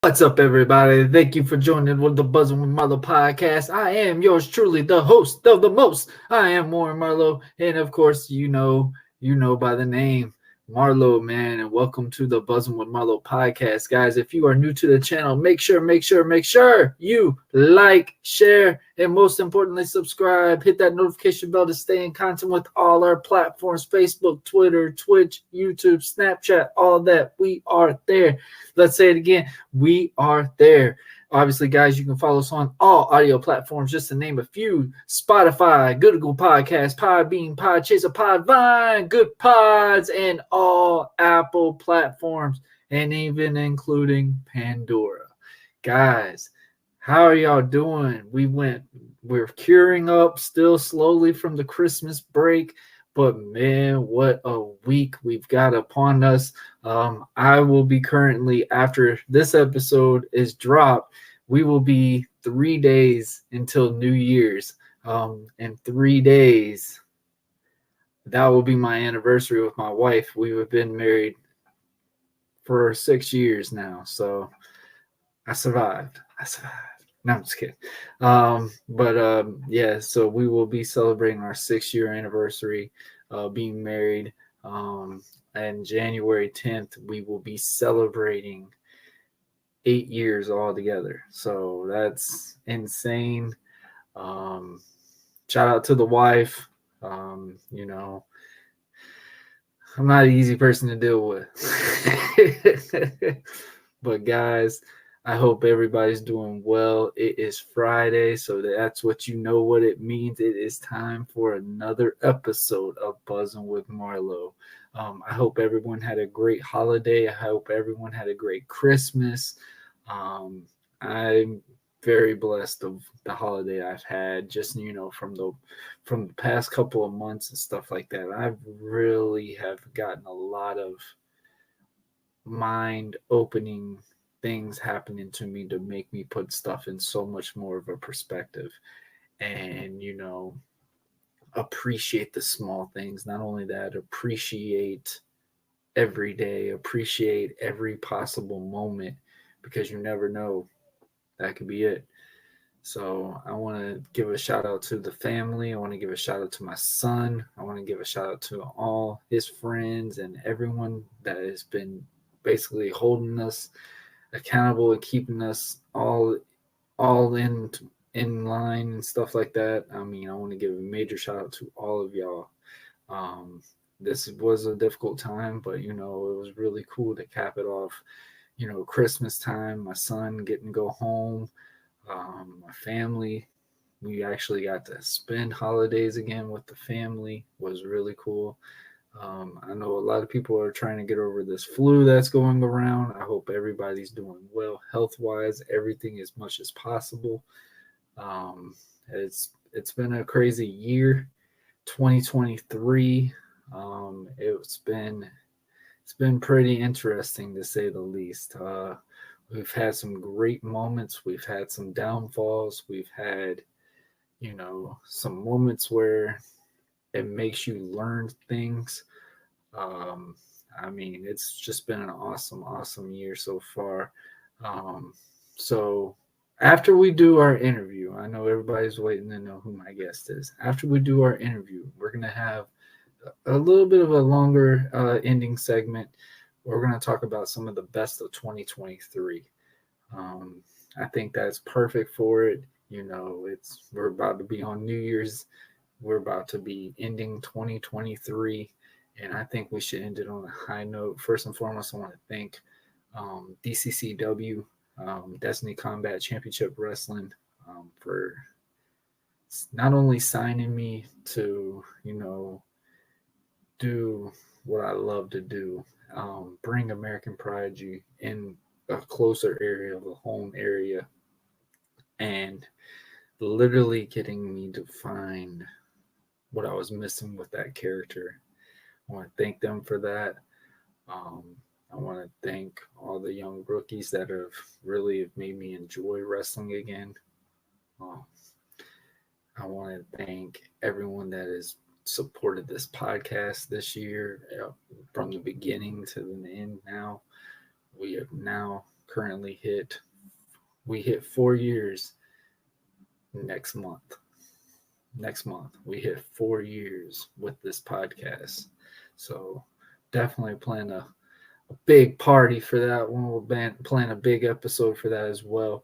What's up, everybody? Thank you for joining with the Buzzing with Marlowe podcast. I am yours truly, the host of the most. I am Warren Marlowe, and of course, you know by the name Marlowe, man. And welcome to the Buzzing with Marlowe podcast, guys. If you are new to the channel, make sure you like, share, and most importantly, subscribe. Hit that notification bell to stay in contact with all our platforms: Facebook, Twitter, Twitch, YouTube, Snapchat, all that. We are there. Let's say it again. We are there. Obviously, guys, you can follow us on all audio platforms, just to name a few: Spotify, Google Podcasts, Podbean, Podchaser, Podvine, Good Pods, and all Apple platforms, and even including Pandora. Guys, how are y'all doing? We're curing up still slowly from the Christmas break, but man, what a week we've got upon us. I will be currently, after this episode is dropped, we will be 3 days until New Year's. In 3 days, that will be my anniversary with my wife. We have been married for 6 years now, so I survived. No, I'm just kidding. Yeah, so we will be celebrating our 6-year anniversary being married. And January 10th, we will be celebrating 8 years all together. So that's insane. Shout out to the wife. I'm not an easy person to deal with. But guys, I hope everybody's doing well. It is Friday, so that's what what it means. It is time for another episode of Buzzing with Marlowe. I hope everyone had a great holiday. I hope everyone had a great Christmas. I'm very blessed of the holiday I've had. Just from the past couple of months and stuff like that. I really have gotten a lot of mind opening things happening to me to make me put stuff in so much more of a perspective, and appreciate the small things. Not only that, appreciate every day, appreciate every possible moment, because you never know, that could be it. So I want to give a shout out to the family. I want to give a shout out to my son. I want to give a shout out to all his friends and everyone that has been basically holding us accountable and keeping us all in line and stuff like that. I mean, I want to give a major shout out to all of y'all. Um, this was a difficult time, but it was really cool to cap it off. Christmas time, my son getting to go home, my family. We actually got to spend holidays again with the family. Was really cool. I know a lot of people are trying to get over this flu that's going around. I hope everybody's doing well health wise, everything as much as possible. Um, it's been a crazy year, 2023. It's been pretty interesting to say the least. We've had some great moments. We've had some downfalls. We've had, some moments where it makes you learn things. Um, I mean, it's just been an awesome, awesome year so far. So after we do our interview, I know everybody's waiting to know who my guest is. After we do our interview, we're going to have a little bit of a longer ending segment. We're going to talk about some of the best of 2023. I think that's perfect for it. We're about to be on New Year's. We're about to be ending 2023, and I think we should end it on a high note. First and foremost, I want to thank DCCW, Destiny Combat Championship Wrestling, for not only signing me to, do what I love to do, bring American Prodigy in a closer area of the home area, and literally getting me to find what I was missing with that character. I want to thank them for that. Um, I want to thank all the young rookies that have really made me enjoy wrestling again. Um, I want to thank everyone that has supported this podcast this year, from the beginning to the end. Now we have currently hit 4 years next month. We hit 4 years with this podcast, so definitely plan a big party for that one. We'll plan a big episode for that as well.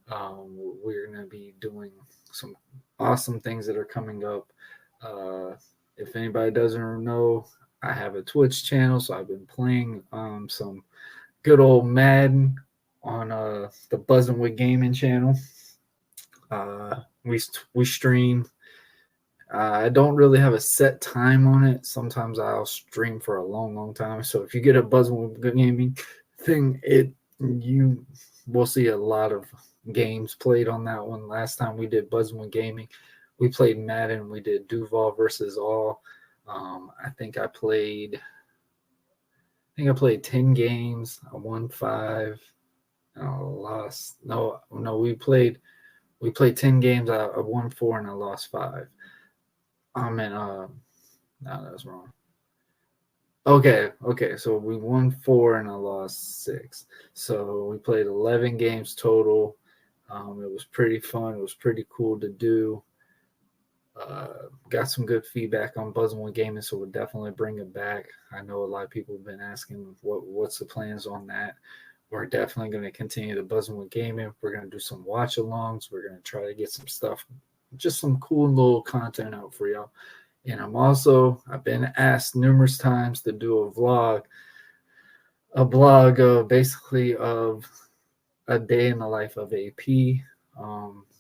We're going to be doing some awesome things that are coming up. If anybody doesn't know, I have a Twitch channel, so I've been playing some good old Madden on the Buzzin' with Gaming channel. We stream. I don't really have a set time on it. Sometimes I'll stream for a long, long time. So if you get a Buzzin' with Gaming thing, you will see a lot of games played on that one. Last time we did Buzzin' with Gaming, we played Madden. We did Duval versus All. I think I played 10 games. I won 5. I lost. No, we played 10 games. I won 4 and I lost 5. No, that's wrong. Okay. So we won 4 and I lost 6. So we played 11 games total. It was pretty fun. It was pretty cool to do. Got some good feedback on Buzzin' with Gaming, so we'll definitely bring it back. I know a lot of people have been asking what's the plans on that. We're definitely going to continue the Buzzin' with Gaming. We're going to do some watch-alongs. We're going to try to get some stuff, just some cool little content out for y'all. And I've been asked numerous times to do a blog basically of a day in the life of AP.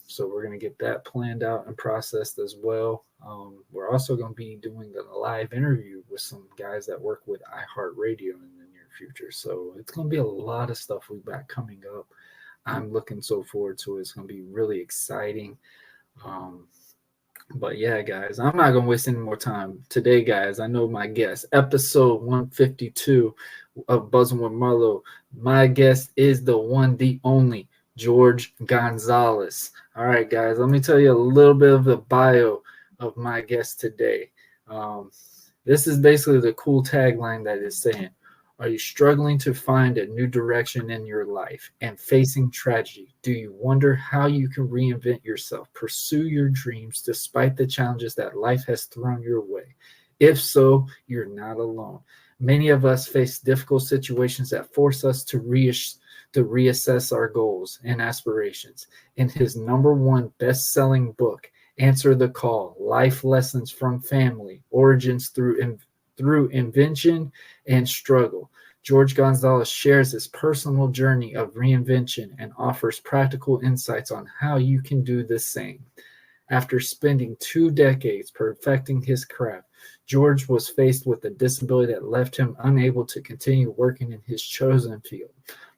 So we're going to get that planned out and processed as well. We're also going to be doing a live interview with some guys that work with iHeartRadio in the near future. So it's going to be a lot of stuff we've got coming up. I'm looking so forward to it. It's going to be really exciting. But yeah, guys, I'm not going to waste any more time. Today, guys, I know my guest, episode 152 of Buzzing with Marlowe. My guest is the one, the only, Jorge Gonzalez. All right, guys, let me tell you a little bit of the bio of my guest today. This is basically the cool tagline that is saying, are you struggling to find a new direction in your life and facing tragedy? Do you wonder how you can reinvent yourself, pursue your dreams despite the challenges that life has thrown your way? If so, you're not alone. Many of us face difficult situations that force us to reassess our goals and aspirations. In his #1 best-selling book, Answer the Call: Life Lessons from Family, Origins through Invention and Struggle, Jorge Gonzalez shares his personal journey of reinvention and offers practical insights on how you can do the same. After spending 2 decades perfecting his craft, Jorge was faced with a disability that left him unable to continue working in his chosen field.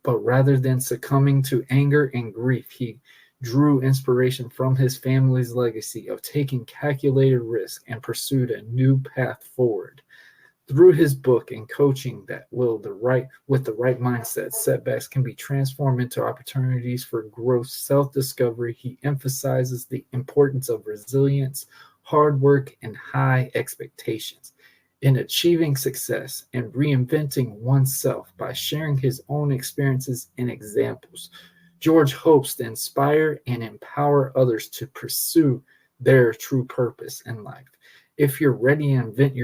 But rather than succumbing to anger and grief, he drew inspiration from his family's legacy of taking calculated risk and pursued a new path forward. Through his book and coaching with the right mindset, setbacks can be transformed into opportunities for growth, self-discovery. He emphasizes the importance of resilience, hard work, and high expectations in achieving success and reinventing oneself by sharing his own experiences and examples. Jorge hopes to inspire and empower others to pursue their true purpose in life. If you're ready to reinvent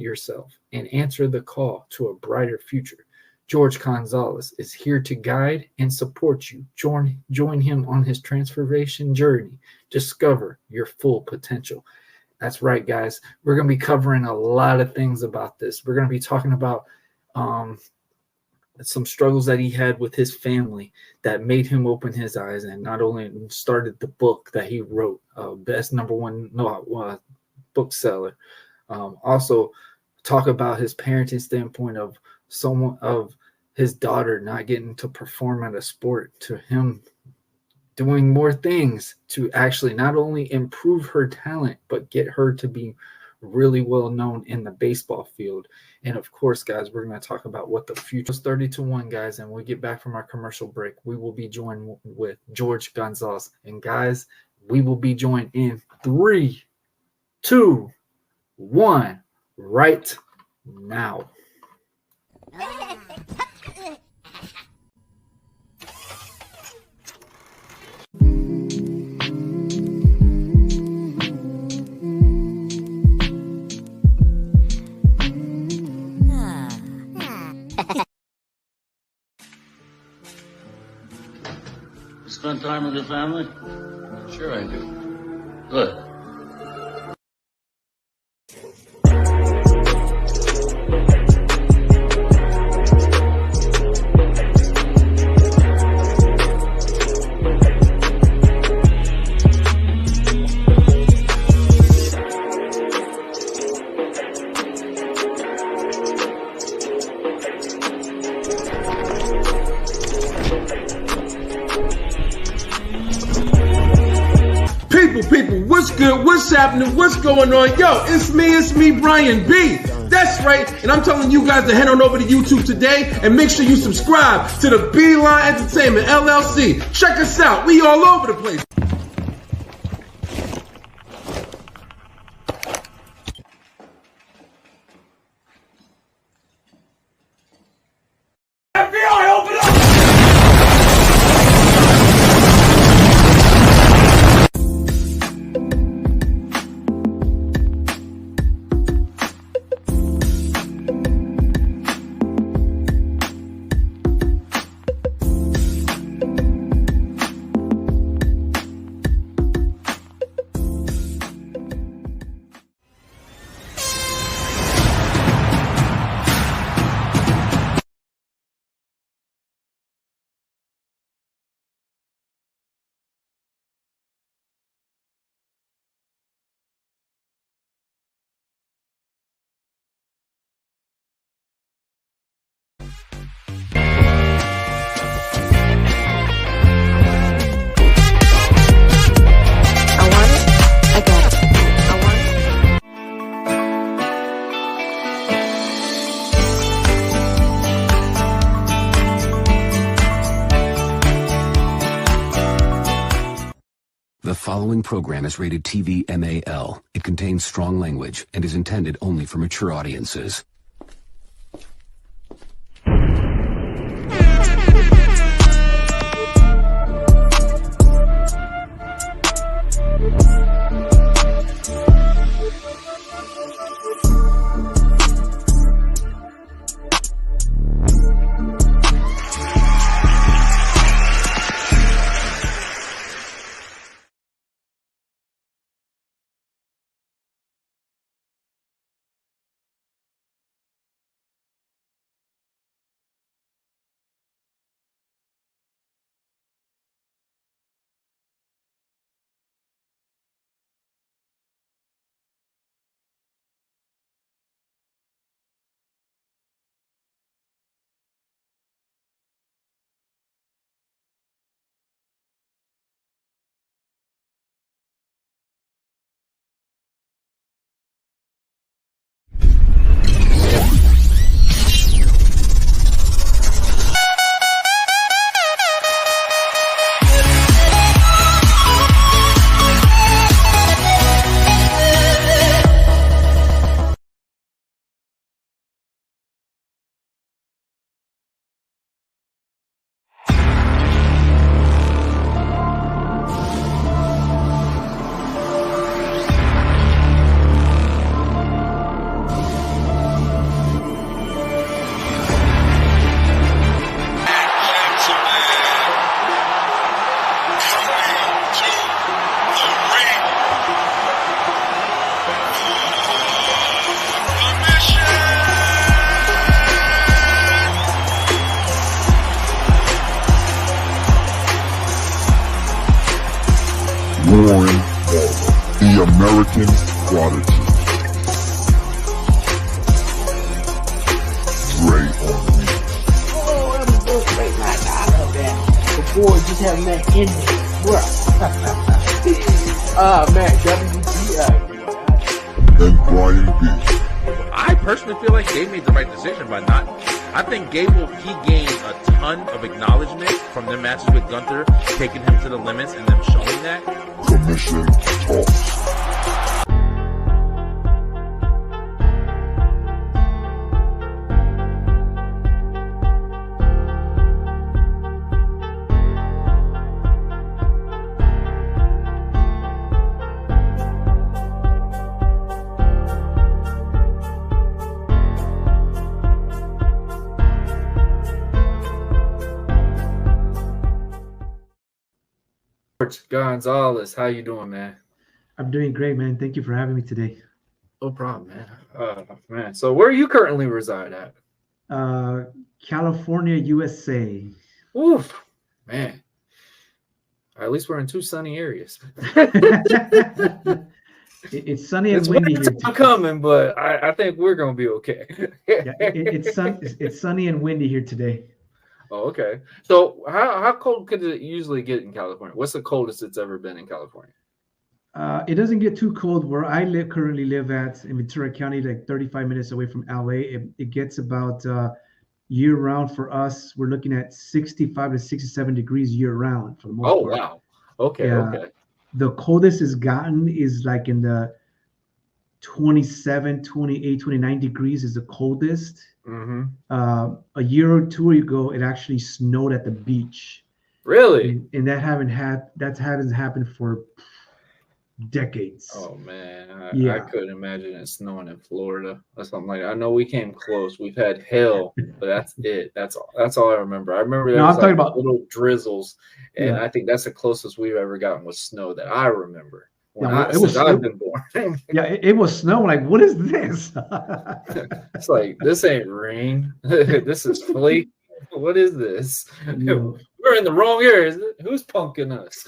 yourself, and answer the call to a brighter future, Jorge Gonzalez is here to guide and support you. Join him on his transformation journey. Discover your full potential. That's right, guys. We're going to be covering a lot of things about this. We're going to be talking about some struggles that he had with his family that made him open his eyes and not only started the book that he wrote, best #1 bookseller. Also talk about his parenting standpoint of his daughter not getting to perform at a sport, to him doing more things to actually not only improve her talent, but get her to be really well known in the baseball field. And of course, guys, we're going to talk about what the future is. 30-1, guys, and when we get back from our commercial break, we will be joined with Jorge Gonzalez. And guys, we will be joined in 3, 2, 1 right now. Spend time with your family? Sure I do. Good. People, what's good? What's happening? What's going on? Yo, it's me, Brian B. That's right, and I'm telling you guys to head on over to YouTube today and make sure you subscribe to the Beeline Entertainment LLC. Check us out. We all over the place. FBI, open up! following program is rated TV MAL. It contains strong language and is intended only for mature audiences. Warren, the American Prodigy. Dre on me. Oh, let me go straight my God up there. Before just having that ending. Man, WTF. And Brian B. I personally feel like Gabe made the right decision by not. I think he gained a ton of acknowledgement from their matches with Gunther, taking him to the limits and them showing that. Commission Talks. Gonzalez, how you doing, man? I'm doing great, man. Thank you for having me today. No problem, man. Man, so where you currently reside at? California, USA. Oof, man. At least we're in two sunny areas. It's sunny and windy here. It's coming, but I think we're gonna be okay. It's sunny and windy here today. Oh, okay. So how cold could it usually get in California? What's the coldest it's ever been in California? It doesn't get too cold where I currently live at in Ventura County, like 35 minutes away from LA. It gets about year round for us. We're looking at 65 to 67 degrees year round for the most part. Wow. Okay, Yeah. okay. The coldest it's gotten is like in the 27, 28, 29 degrees is the coldest. Mm-hmm. A year or two ago, it actually snowed at the beach. Really? And that hasn't happened for decades. Oh man, I Yeah. couldn't imagine it snowing in Florida or something like that. I know we came close. We've had hail, but that's it. That's all I remember. I remember there No, was I'm talking like about- little drizzles, and Yeah. I think that's the closest we've ever gotten with snow that I remember. Yeah, Since I've been born. Yeah, it was snow. Like, what is this? It's like, this ain't rain. This is flake. What is this? No. We're in the wrong area. Who's punking us?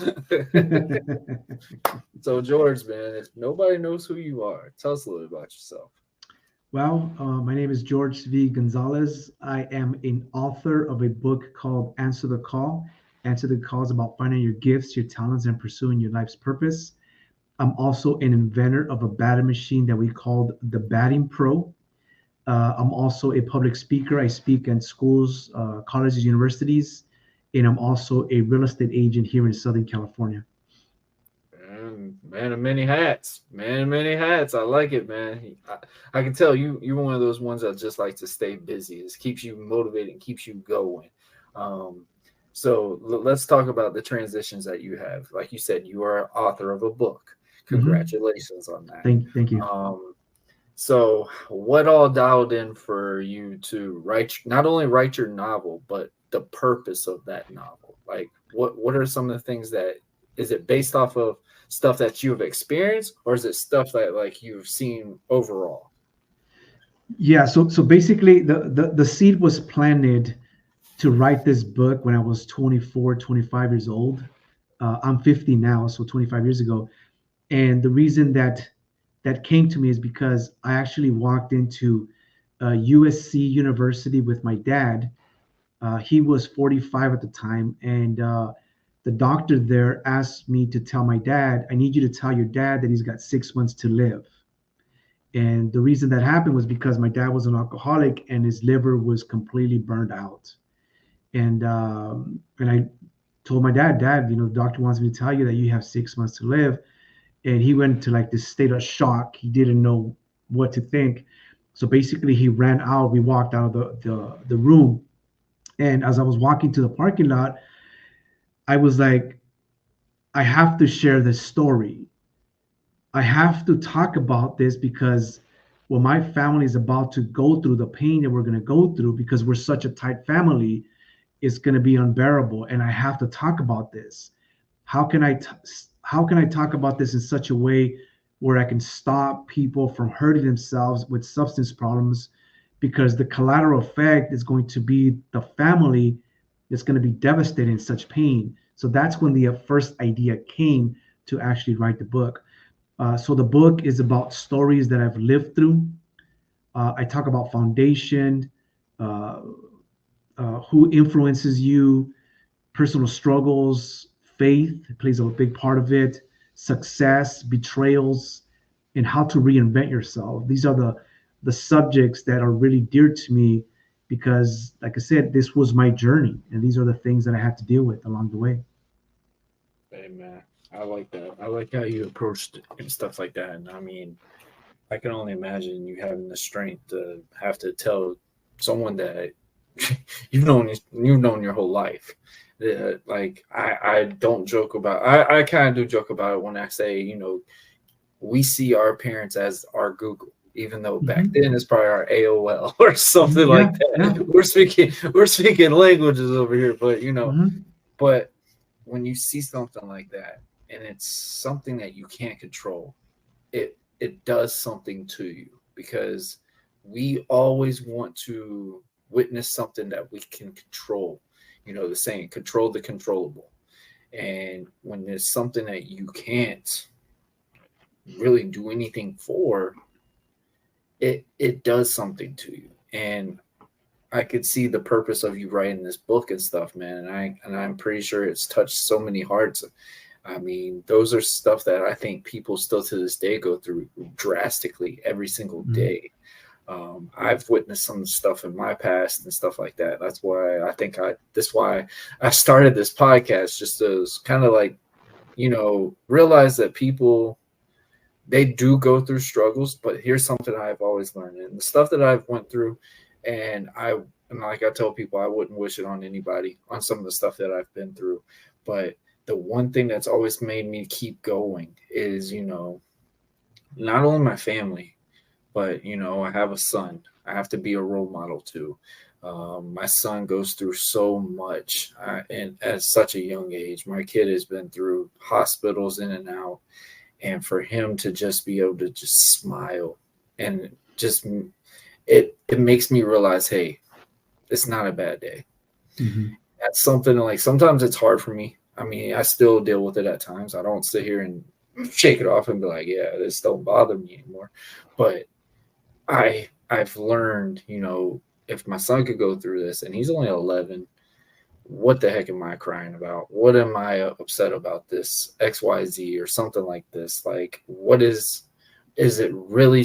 So, George, man, if nobody knows who you are, tell us a little about yourself. Well, my name is Jorge V. Gonzalez. I am an author of a book called Answer the Call. Answer the Call is about finding your gifts, your talents, and pursuing your life's purpose. I'm also an inventor of a batting machine that we called the Batting Pro. I'm also a public speaker. I speak at schools, colleges, universities, and I'm also a real estate agent here in Southern California. Man of many hats. Man of many hats. I like it, man. I can tell you're one of those ones that just like to stay busy. It keeps you motivated and keeps you going. So let's talk about the transitions that you have. Like you said, you are author of a book. Congratulations on that. Thank you. So what all dialed in for you to not only write your novel, but the purpose of that novel? Like what are some of the things that, is it based off of stuff that you've experienced, or is it stuff that like you've seen overall? Yeah, so basically the seed was planted to write this book when I was 24, 25 years old. I'm 50 now, so 25 years ago. And the reason that came to me is because I actually walked into USC University with my dad. He was 45 at the time, and the doctor there asked me to tell my dad, I need you to tell your dad that he's got 6 months to live. And the reason that happened was because my dad was an alcoholic and his liver was completely burned out. And I told my dad, the doctor wants me to tell you that you have 6 months to live. And he went to like this state of shock. He didn't know what to think. So basically he ran out. We walked out of the room. And as I was walking to the parking lot, I was like, I have to share this story. I have to talk about this because when my family is about to go through the pain that we're going to go through, because we're such a tight family, it's going to be unbearable. And I have to talk about this. How can I talk about this in such a way where I can stop people from hurting themselves with substance problems? Because the collateral effect is going to be the family that's going to be devastated in such pain. So that's when the first idea came to actually write the book. So the book is about stories that I've lived through. I talk about foundation, who influences you, personal struggles, faith plays a big part of it, success, betrayals, and how to reinvent yourself. These are the subjects that are really dear to me because, like I said, this was my journey, and these are the things that I had to deal with along the way. Hey, man, I like that. I like how you approached it and stuff like that. And I mean, I can only imagine you having the strength to have to tell someone that you've known your whole life. Like I don't joke about. I kind of do joke about it when I say, we see our parents as our Google, even though back then it's probably our AOL or something like that. Yeah. We're speaking languages over here, but but when you see something like that and it's something that you can't control, it does something to you, because we always want to witness something that we can control. The saying, control the controllable. And when there's something that you can't really do anything for, it does something to you. And I could see the purpose of you writing this book and stuff, man. And I'm pretty sure it's touched so many hearts. I mean, those are stuff that I think people still to this day go through drastically every single day. I've witnessed some stuff in my past and stuff like that. That's why I started this podcast, just to kind of like, realize that people, they do go through struggles, but here's something I've always learned, and the stuff that I've went through, and like I tell people, I wouldn't wish it on anybody, on some of the stuff that I've been through. But the one thing that's always made me keep going is, not only my family, but, I have a son. I have to be a role model too. My son goes through so much, and at such a young age. My kid has been through hospitals in and out. And for him to just be able to just smile, and just, it makes me realize, hey, it's not a bad day. That's something like, sometimes it's hard for me. I mean, I still deal with it at times. I don't sit here and shake it off and be like, yeah, this don't bother me anymore. But I've learned, if my son could go through this, and he's only 11, what the heck am I crying about? What am I upset about this XYZ or something like this? Like, what is it really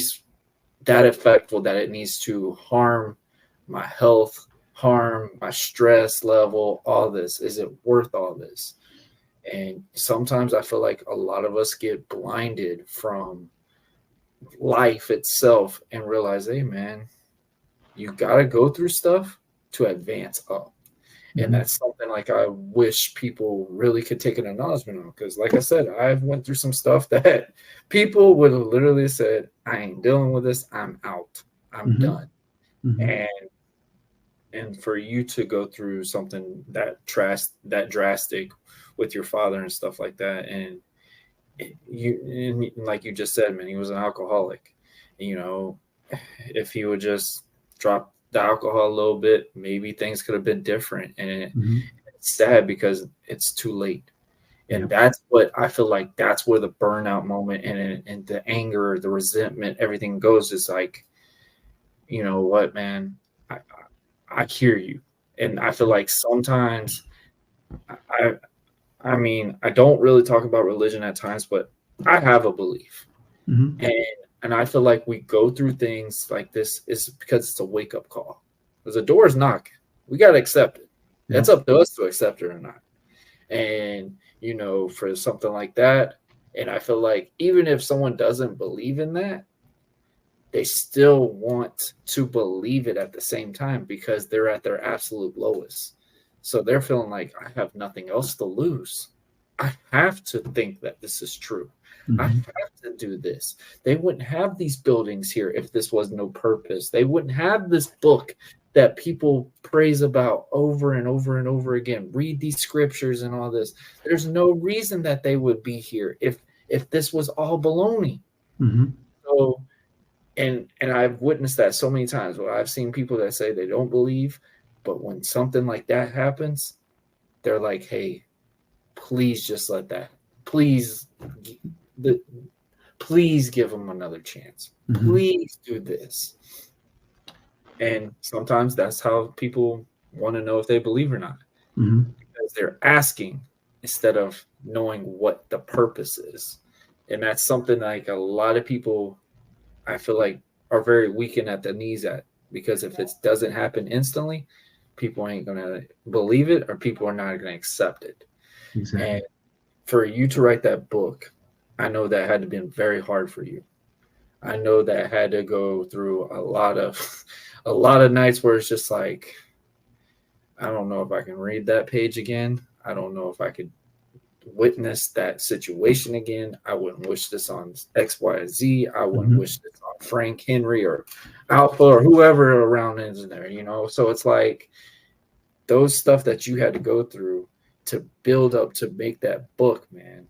that effectful that it needs to harm my health, harm my stress level, all this? Is it worth all this? And sometimes I feel like a lot of us get blinded from life itself and realize, hey, man, you got to go through stuff to advance up. And that's something like I wish people really could take an acknowledgement on, because like I said, I've went through some stuff that people would have literally said, I ain't dealing with this. I'm out. I'm done. And for you to go through something that drastic with your father and stuff like that, and like you just said, man, he was an alcoholic. You know, if he would just drop the alcohol a little bit, maybe things could have been different. And it's sad because it's too late. And that's what I feel like, that's where the burnout moment and the anger, the resentment, everything goes, is like, you know what, man, I hear you. And I feel like sometimes I mean, I don't really talk about religion at times, but I have a belief. And I feel like we go through things like this is because it's a wake-up call. Because the door is knocking. We got to accept it. It's up to us to accept it or not. And, you know, for something like that, and I feel like even if someone doesn't believe in that, they still want to believe it at the same time because they're at their absolute lowest. So they're feeling like, I have nothing else to lose. I have to think that this is true. I have to do this. They wouldn't have these buildings here if this was no purpose. They wouldn't have this book that people praise about over and over and over again. Read these scriptures and all this. There's no reason that they would be here if this was all baloney. So, and I've witnessed that so many times where I've seen people that say they don't believe, but when something like that happens, they're like, hey, please just let that. Please give them another chance. Please do this. And sometimes that's how people want to know if they believe or not. Because they're asking instead of knowing what the purpose is. And that's something like a lot of people, I feel like, are very weakened at the knees at. Because if it doesn't happen instantly, people ain't going to believe it, or people are not going to accept it. And for you to write that book, I know that had to be very hard for you. I know that had to go through a lot of nights where it's just like, I don't know if I can read that page again. I don't know if I could witness that situation again. I wouldn't wish this on X, Y, Z. I wouldn't wish this on Frank Henry or Alpha or whoever around is in there, you know? So it's like those stuff that you had to go through to build up to make that book, man.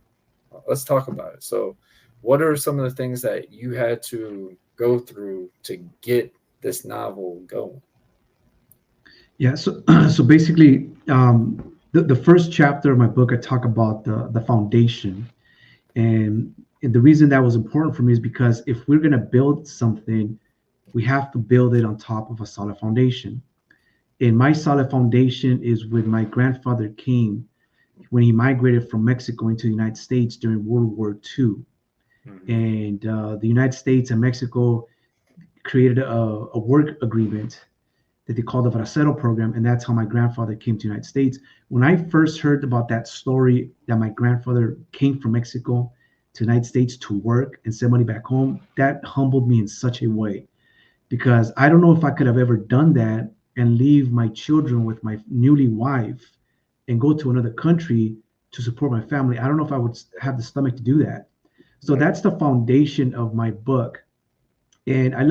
Let's talk about it. So what are some of the things that you had to go through to get this novel going? Yeah, so basically, the first chapter of my book, I talk about the foundation, and the reason that was important for me is because if we're going to build something, we have to build it on top of a solid foundation. And my solid foundation is when my grandfather came, when he migrated from Mexico into the United States during World War II. And the United States and Mexico created a work agreement that they called the Bracero program, and that's how my grandfather came to the United States. When I first heard about that story, that my grandfather came from Mexico to the United States to work and send money back home, that humbled me in such a way, because I don't know if I could have ever done that and leave my children with my newly wife and go to another country to support my family. I don't know if I would have the stomach to do that. So that's the foundation of my book. And I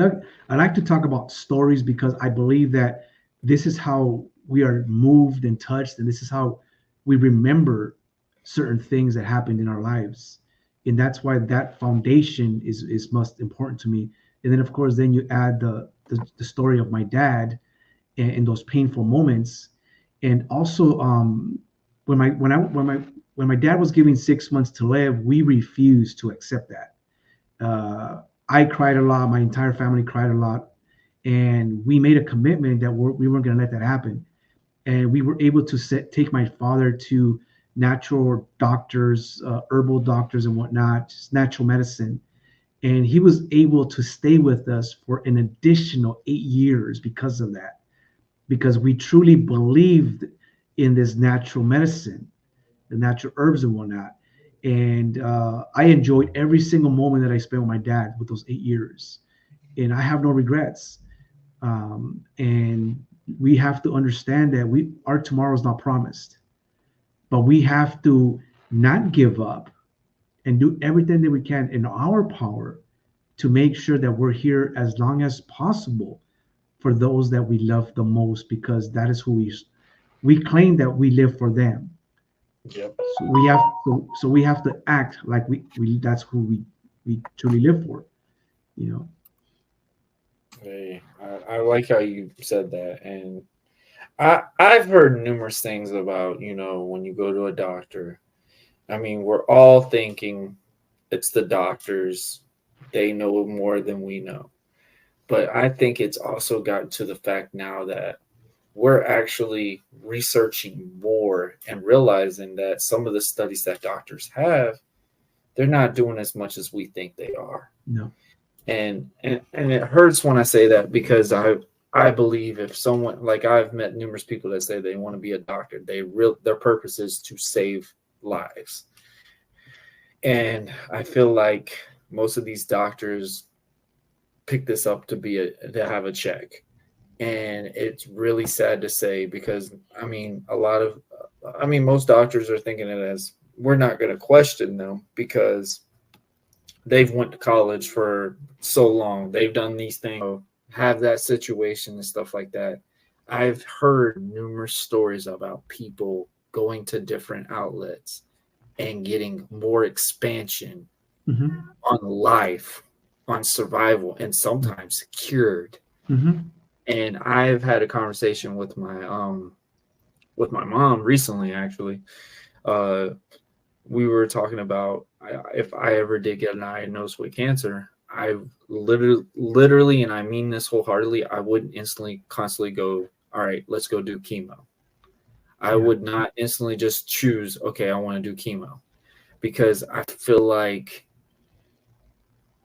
like to talk about stories because I believe that this is how we are moved and touched, and this is how we remember certain things that happened in our lives. And that's why that foundation is most important to me. And then, of course, then you add the story of my dad and those painful moments. And also, when my dad was given 6 months to live, we refused to accept that. I cried a lot. My entire family cried a lot. And we made a commitment that we weren't going to let that happen. And we were able to take my father to natural doctors, herbal doctors and whatnot, just natural medicine. And he was able to stay with us for an additional 8 years because of that, because we truly believed in this natural medicine. the natural herbs and whatnot. And I enjoyed every single moment that I spent with my dad with those 8 years, and I have no regrets. And we have to understand that our tomorrow is not promised, but we have to not give up and do everything that we can in our power to make sure that we're here as long as possible for those that we love the most, because that is who we claim that we live for them. Yep. So we have to act like we that's who we truly live for, you know. Hey, I like how you said that, and I've heard numerous things about, you know, when you go to a doctor. I mean, we're all thinking it's the doctors; they know more than we know. But I think it's also gotten to the fact now that we're actually researching more and realizing that some of the studies that doctors have, they're not doing as much as we think they are. No. And it hurts when I say that, because I believe if someone, like, I've met numerous people that say they want to be a doctor, their purpose is to save lives. And I feel like most of these doctors pick this up to have a check. And it's really sad to say, because I mean, most doctors are thinking it as, we're not going to question them because they've went to college for so long. They've done these things, have that situation and stuff like that. I've heard numerous stories about people going to different outlets and getting more expansion on life, on survival, and sometimes cured. And I've had a conversation with my mom recently, actually. We were talking about, if I ever did get diagnosed with cancer, I literally, and I mean this wholeheartedly, I wouldn't constantly go, all right, let's go do chemo. I would not instantly just choose, okay, I want to do chemo, because I feel like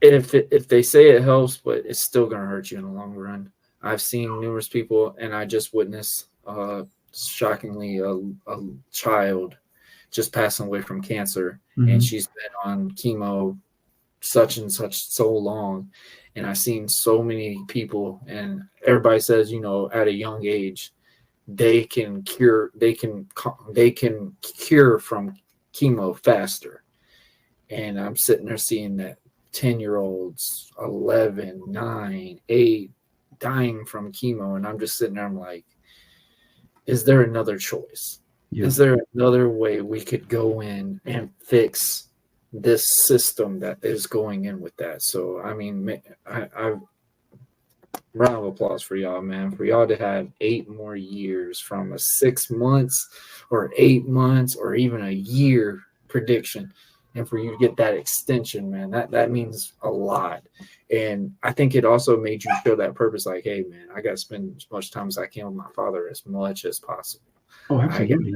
if they say it helps, but it's still going to hurt you in the long run. I've seen numerous people, and I just witnessed, shockingly, a child just passing away from cancer, and she's been on chemo such and such so long. And I've seen so many people, and everybody says, you know, at a young age, they can cure from chemo faster. And I'm sitting there seeing that 10-year-olds, 11, 9, 8, dying from chemo, and I'm just sitting there, I'm like, is there another choice? Is there another way we could go in and fix this system that is going in with that? So I mean, I round of applause for y'all, man, for y'all to have 8 more years from a 6 months or 8 months or even a year prediction. And for you to get that extension, man, that means a lot. And I think it also made you feel that purpose, like, hey, man, I got to spend as much time as I can with my father, as much as possible. Oh, absolutely.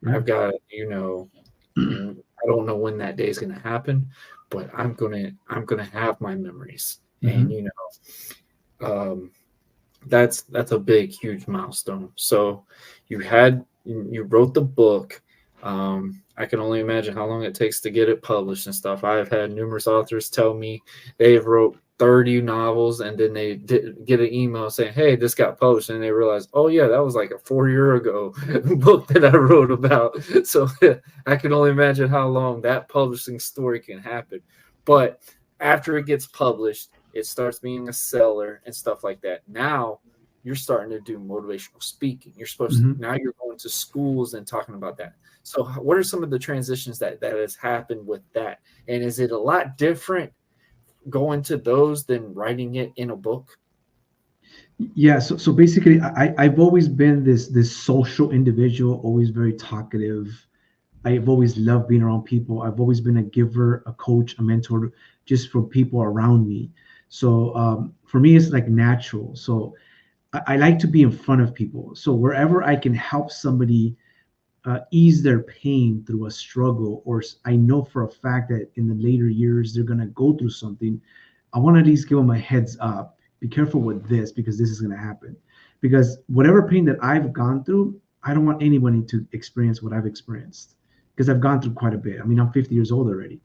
I've got, you know, I don't know when that day is going to happen, but I'm gonna have my memories. And, you know, that's a big, huge milestone. So you wrote the book. I can only imagine how long it takes to get it published and stuff. I've had numerous authors tell me they've wrote 30 novels, and then they get an email saying, hey, this got published, and they realize, oh yeah, that was like a 4-year ago book that I wrote about. So I can only imagine how long that publishing story can happen. But after it gets published, it starts being a seller and stuff like that. Now you're starting to do motivational speaking. You're supposed to, now you're going to schools and talking about that. So what are some of the transitions that has happened with that? And is it a lot different going to those than writing it in a book? Yeah. So basically, I've always been this social individual, always very talkative. I've always loved being around people. I've always been a giver, a coach, a mentor, just for people around me. So for me, it's like natural. So I like to be in front of people. So wherever I can help somebody ease their pain through a struggle, or I know for a fact that in the later years they're going to go through something, I want to at least give them a heads up. Be careful with this, because this is going to happen. Because whatever pain that I've gone through, I don't want anybody to experience what I've experienced. because I've gone through quite a bit. I mean, I'm 50 years old already,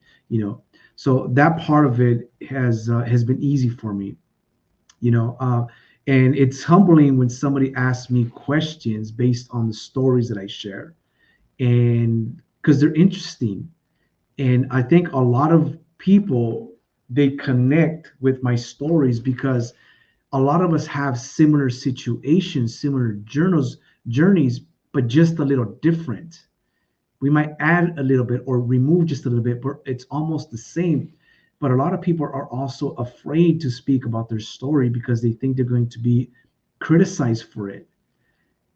so that part of it has been easy for me, and it's humbling when somebody asks me questions based on the stories that I share, and because they're interesting. And I think a lot of people, they connect with my stories because a lot of us have similar situations, similar journeys, but just a little different. We might add a little bit or remove just a little bit, but it's almost the same. But a lot of people are also afraid to speak about their story because they think they're going to be criticized for it.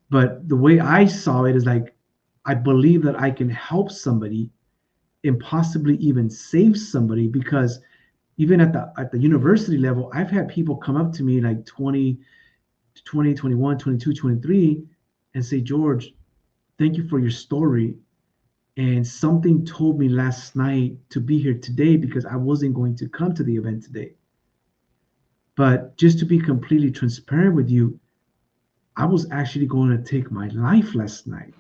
But the way I saw it is like, I believe that I can help somebody and possibly even save somebody, because even at the university level, I've had people come up to me like 20, 21, 22, 23 and say, George, thank you for your story. And something told me last night to be here today because I wasn't going to come to the event today. But just to be completely transparent with you, I was actually going to take my life last night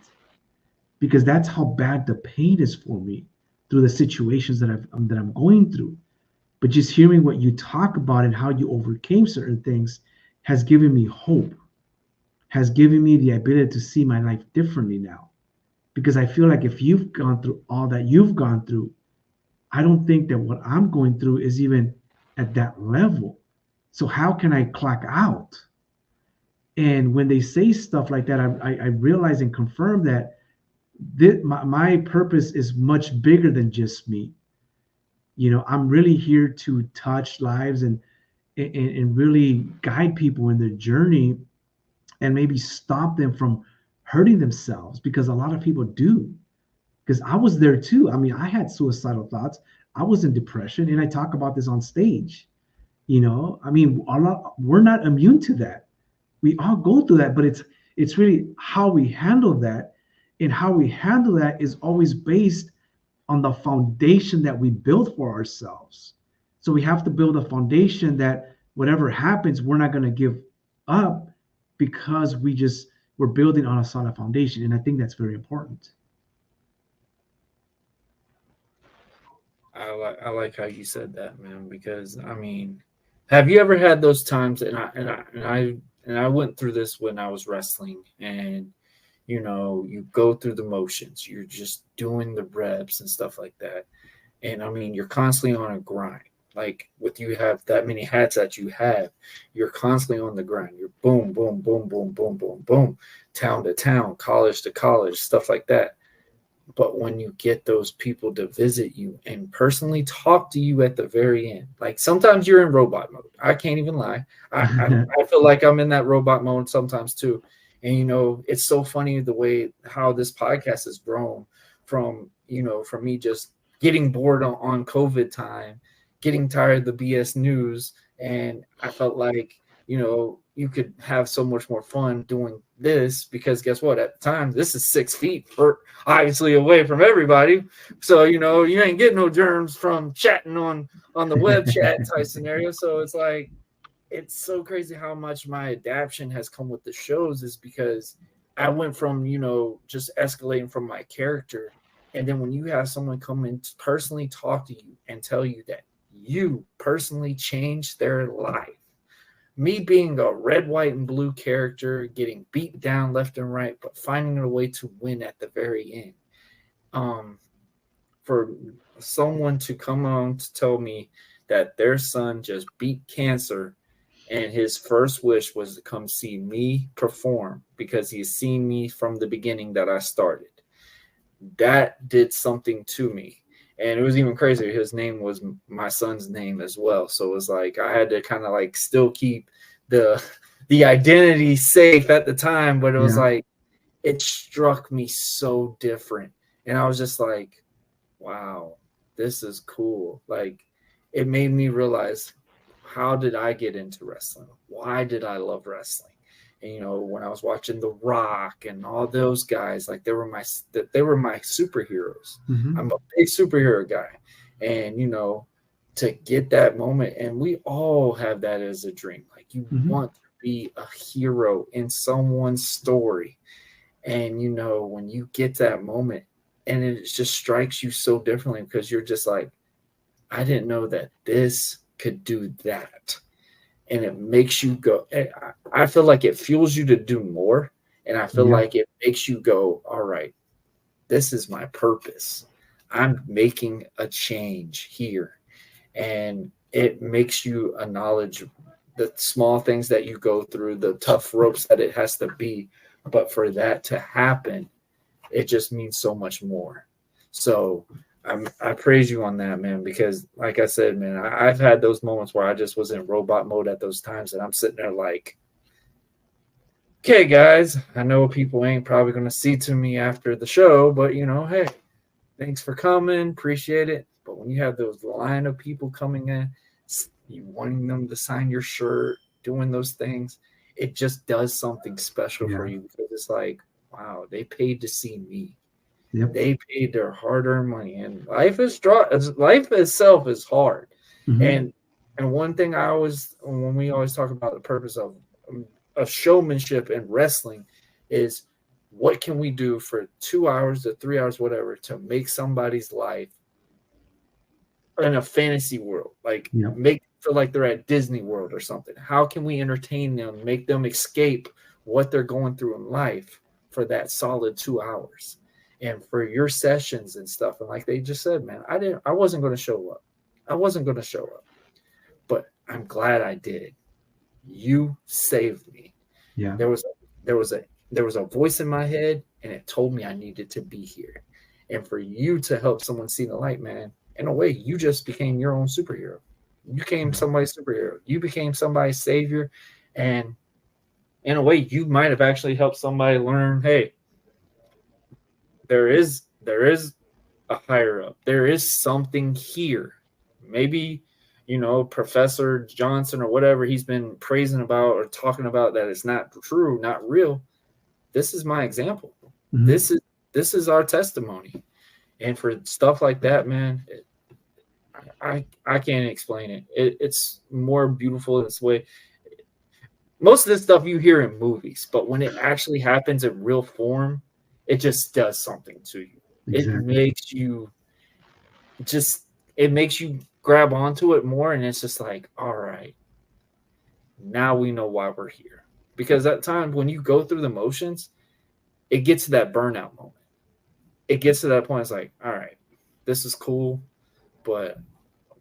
because that's how bad the pain is for me through the situations that I'm going through. But just hearing what you talk about and how you overcame certain things has given me hope, has given me the ability to see my life differently now. Because I feel like if you've gone through all that you've gone through, I don't think that what I'm going through is even at that level. So how can I clock out? And when they say stuff like that, I realize and confirm that my purpose is much bigger than just me. I'm really here to touch lives and really guide people in their journey and maybe stop them from hurting themselves, because a lot of people do. Because I was there too. I mean, I had suicidal thoughts. I was in depression, and I talk about this on stage. I mean, we're not immune to that. We all go through that, but it's really how we handle that, and how we handle that is always based on the foundation that we build for ourselves. So we have to build a foundation that whatever happens, we're not going to give up, because we're building on a solid foundation. And I think that's very important. I like how you said that, man, because I mean, have you ever had those times, and I went through this when I was wrestling, and you go through the motions, you're just doing the reps and stuff like that. And I mean, you're constantly on a grind. Like with you have that many hats that you have, you're constantly on the grind. You're boom, boom, boom, boom, boom, boom, boom, town to town, college to college, stuff like that. But when you get those people to visit you and personally talk to you at the very end, like sometimes you're in robot mode. I can't even lie. I feel like I'm in that robot mode sometimes too. And, it's so funny the way how this podcast has grown from me just getting bored on COVID time, getting tired of the BS news. And I felt like, you could have so much more fun doing this, because guess what? At the time, this is 6 feet obviously away from everybody. So, you ain't getting no germs from chatting on the web chat type scenario. So it's like, it's so crazy how much my adaptation has come with the shows, is because I went from, just escalating from my character. And then when you have someone come in to personally talk to you and tell you that you personally changed their life, me being a red, white, and blue character, getting beat down left and right, but finding a way to win at the very end. For someone to come on to tell me that their son just beat cancer, and his first wish was to come see me perform because he's seen me from the beginning that I started. That did something to me. And it was even crazier. His name was my son's name as well. So it was like I had to kind of like still keep the identity safe at the time. But it was like, it struck me so different. And I was just like, wow, this is cool. Like, it made me realize, how did I get into wrestling? Why did I love wrestling? And, when I was watching The Rock and all those guys, like they were my superheroes. Mm-hmm. I'm a big superhero guy. And, to get that moment, and we all have that as a dream. Like you want to be a hero in someone's story. And, when you get that moment, and it just strikes you so differently because you're just like, I didn't know that this could do that. And it makes you go, I feel like it fuels you to do more. And I feel like it makes you go, all right, this is my purpose. I'm making a change here. And it makes you acknowledge the small things that you go through, the tough ropes that it has to be. But for that to happen, it just means so much more. So I praise you on that, man, because like I said, man, I've had those moments where I just was in robot mode at those times, and I'm sitting there like, okay, guys, I know people ain't probably going to see to me after the show, but, you know, hey, thanks for coming. Appreciate it. But when you have those line of people coming in, you wanting them to sign your shirt, doing those things, it just does something special for you because it's like, wow, they paid to see me. Yep. They paid their hard-earned money, and life itself is hard. And one thing when we always talk about the purpose of showmanship in wrestling is what can we do for 2 hours to 3 hours, whatever, to make somebody's life in a fantasy world, like make feel like they're at Disney World or something. How can we entertain them, make them escape what they're going through in life for that solid 2 hours? And for your sessions and stuff. And like they just said, man, I wasn't going to show up. I wasn't going to show up, but I'm glad I did. You saved me. Yeah. There was a voice in my head, and it told me I needed to be here. And for you to help someone see the light, man, in a way, you just became your own superhero. You became somebody's superhero. You became somebody's savior. And in a way, you might have actually helped somebody learn, hey, there is a higher up. There is something here. Maybe, you know, Professor Johnson or whatever he's been praising about or talking about that it's not true, not real. This is my example. This is our testimony. And for stuff like that, man, I can't explain it. It's more beautiful in this way. Most of this stuff you hear in movies, but when it actually happens in real form, it just does something to you. Exactly. It makes you grab onto it more, and it's just like, all right, now we know why we're here. Because at times when you go through the motions, it gets to that burnout moment. It gets to that point, it's like, all right, this is cool, but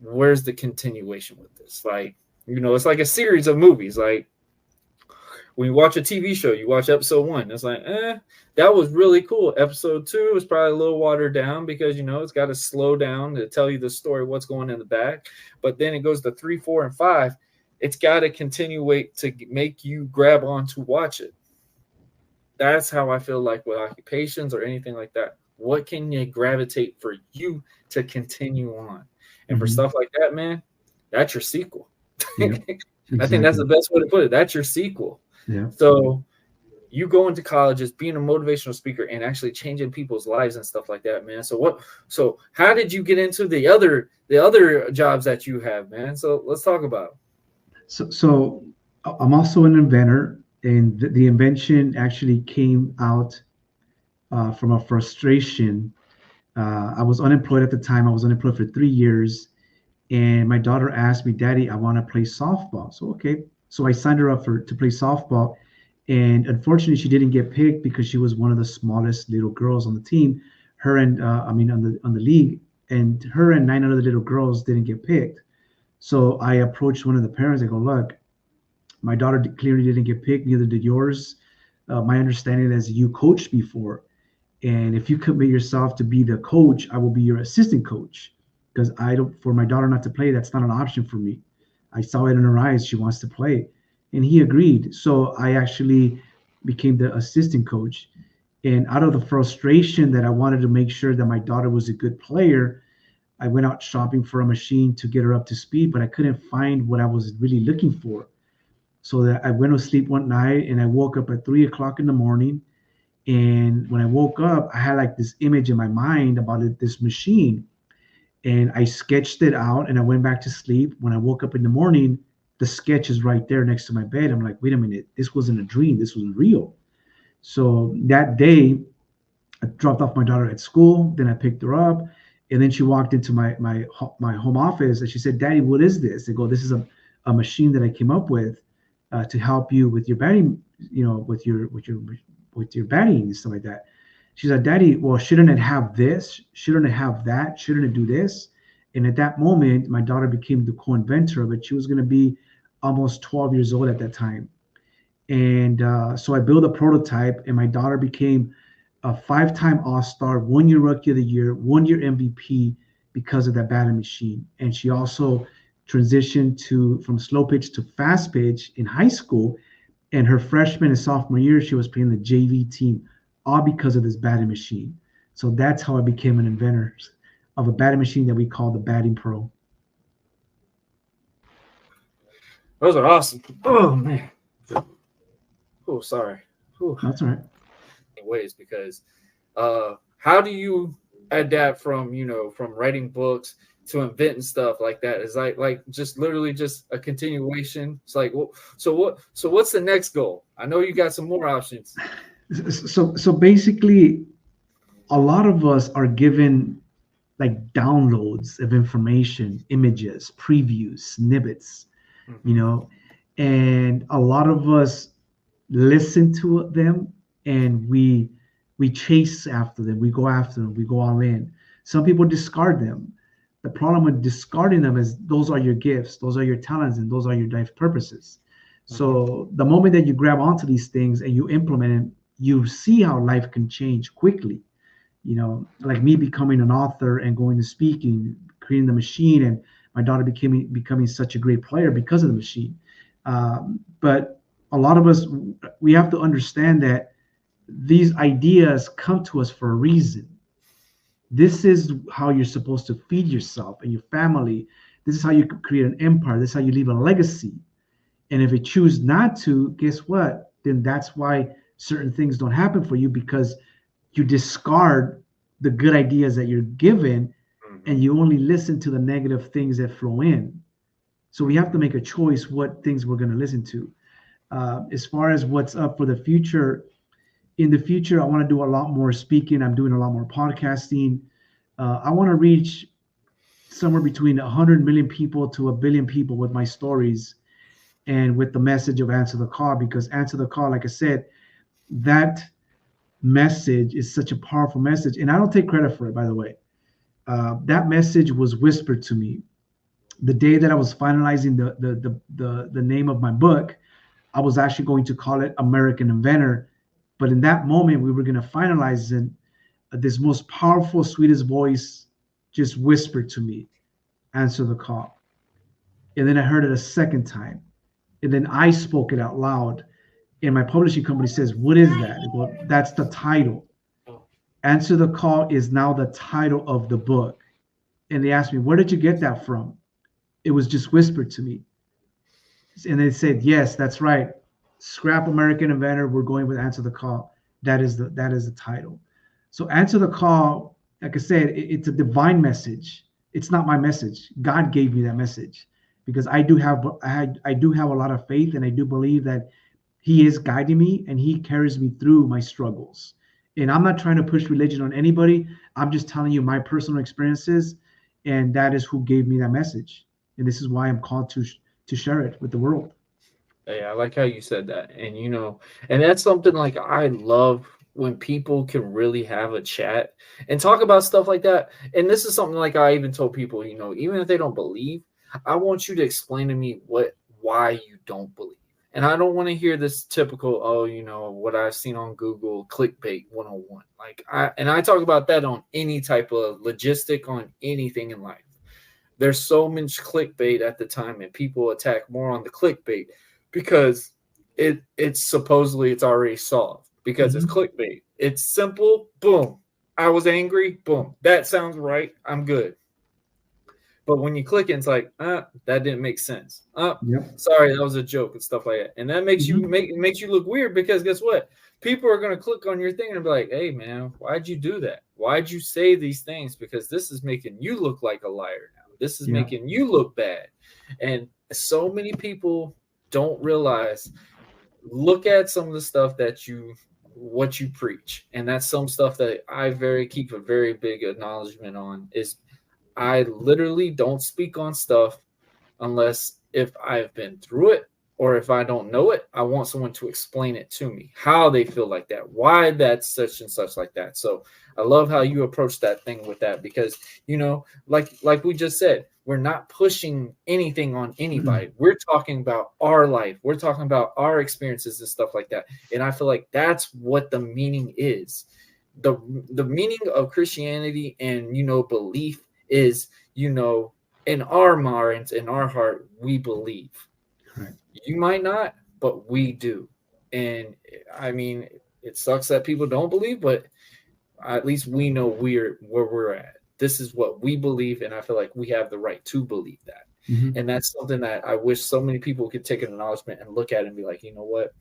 where's the continuation with this? Like, you know, it's like a series of movies. Like, when you watch a TV show, you watch episode 1. It's like, that was really cool. Episode 2 is probably a little watered down because, you know, it's got to slow down to tell you the story, what's going in the back. But then it goes to 3, 4, and 5. It's got to continuate to make you grab on to watch it. That's how I feel like with occupations or anything like that. What can you gravitate for you to continue on? And for stuff like that, man, that's your sequel. Exactly. I think that's the best way to put it. That's your sequel. Yeah. So you go into colleges, being a motivational speaker and actually changing people's lives and stuff like that, man. So how did you get into the other jobs that you have, man? So let's talk about it. So I'm also an inventor, and the invention actually came out from a frustration. I was unemployed at the time. I was unemployed for 3 years, and my daughter asked me, "Daddy, I want to play softball." So okay. So I signed her up to play softball, and unfortunately, she didn't get picked because she was one of the smallest little girls on the team. Her and on the league, and her and 9 other little girls didn't get picked. So I approached one of the parents. I go, "Look, my daughter clearly didn't get picked. Neither did yours. My understanding is you coached before, and if you commit yourself to be the coach, I will be your assistant coach because for my daughter not to play, that's not an option for me." I saw it in her eyes. She wants to play. And he agreed. So I actually became the assistant coach. And out of the frustration that I wanted to make sure that my daughter was a good player, I went out shopping for a machine to get her up to speed, but I couldn't find what I was really looking for. So that I went to sleep one night and I woke up at 3 o'clock in the morning. And when I woke up, I had like this image in my mind about this machine. And I sketched it out and I went back to sleep. When I woke up in the morning, the sketch is right there next to my bed. I'm like, wait a minute, this wasn't a dream. This was real. So that day, I dropped off my daughter at school. Then I picked her up, and then she walked into my home office and she said, "Daddy, what is this?" I go, "This is a machine that I came up with to help you with your batting, with your batting and stuff like that." She's like, "Daddy, well, shouldn't it have this? Shouldn't it have that? Shouldn't it do this?" And at that moment, my daughter became the co-inventor of it. She was going to be almost 12 years old at that time. And so I built a prototype, and my daughter became a 5-time All-Star, 1-year Rookie of the Year, 1-year MVP because of that batting machine. And she also transitioned from slow pitch to fast pitch in high school. And her freshman and sophomore year, she was playing the JV team, all because of this batting machine. So that's how I became an inventor of a batting machine that we call the Batting Pro. Those are awesome. Oh man. Oh, sorry. Ooh. That's all right. Ways, because how do you adapt from writing books to inventing stuff like that? Is like just literally just a continuation. It's like, well, so what's the next goal? I know you got some more options. So basically, a lot of us are given like downloads of information, images, previews, snippets, and a lot of us listen to them and we chase after them, we go after them, we go all in. Some people discard them. The problem with discarding them is those are your gifts, those are your talents, and those are your life purposes. So the moment that you grab onto these things and you implement them, you see how life can change quickly. Like me becoming an author and going to speaking, creating the machine, and my daughter becoming such a great player because of the machine. But a lot of us, we have to understand that these ideas come to us for a reason. This is how you're supposed to feed yourself and your family. This is how you create an empire. This is how you leave a legacy. And if you choose not to, guess what? Then that's why certain things don't happen for you, because you discard the good ideas that you're given and you only listen to the negative things that flow in. So we have to make a choice what things we're going to listen to. As far as what's up for the future, in the future, I want to do a lot more speaking. I'm doing a lot more podcasting. I want to reach somewhere between 100 million people to 1 billion people with my stories and with the message of Answer the Call, because Answer the Call, like I said, that message is such a powerful message. And I don't take credit for it, by the way. That message was whispered to me. The day that I was finalizing the name of my book, I was actually going to call it American Inventor. But in that moment, we were going to finalize it. This most powerful, sweetest voice just whispered to me, Answer the Call. And then I heard it a second time. And then I spoke it out loud. And my publishing company says, what is that? Well, that's the title. Answer the Call is now the title of the book. And they asked me, where did you get that from? It was just whispered to me. And they said, yes, that's right. Scrap American Inventor. We're going with Answer the Call. That is the title. So Answer the Call, like I said, it's a divine message. It's not my message. God gave me that message, because I do have a lot of faith, and I do believe that He is guiding me and He carries me through my struggles. And I'm not trying to push religion on anybody. I'm just telling you my personal experiences, and that is who gave me that message. And this is why I'm called to share it with the world. Yeah, I like how you said that. And, and that's something like I love when people can really have a chat and talk about stuff like that. And this is something like I even told people, even if they don't believe, I want you to explain to me why you don't believe. And I don't want to hear this typical, what I've seen on Google, clickbait 101. I talk about that on any type of logistic, on anything in life. There's so much clickbait at the time, and people attack more on the clickbait because it's supposedly it's already solved, because it's clickbait. It's simple. Boom. I was angry. Boom. That sounds right. I'm good. But when you click it, it's like, that didn't make sense. Sorry, that was a joke and stuff like that. And that makes you makes you look weird, because guess what? People are going to click on your thing and be like, hey, man, why'd you do that? Why'd you say these things? Because this is making you look like a liar now. This is making you look bad. And so many people don't realize, look at some of the stuff that you what you preach. And that's some stuff that I keep a very big acknowledgement on is I literally don't speak on stuff unless if I've been through it or if I don't know it, I want someone to explain it to me, how they feel like that, why that's such and such like that. So I love how you approach that thing with that because, you know, like we just said, we're not pushing anything on anybody. We're talking about our life. We're talking about our experiences and stuff like that. And I feel like that's what the meaning is. The meaning of Christianity and, you know, belief is, you know, in our minds, in our heart, we believe. Right. You might not, but we do. And I mean, it sucks that people don't believe, but at least we know where we're at. This is what we believe, and I feel like we have the right to believe that. Mm-hmm. And that's something that I wish so many people could take an acknowledgement and look at it and be like, you know what?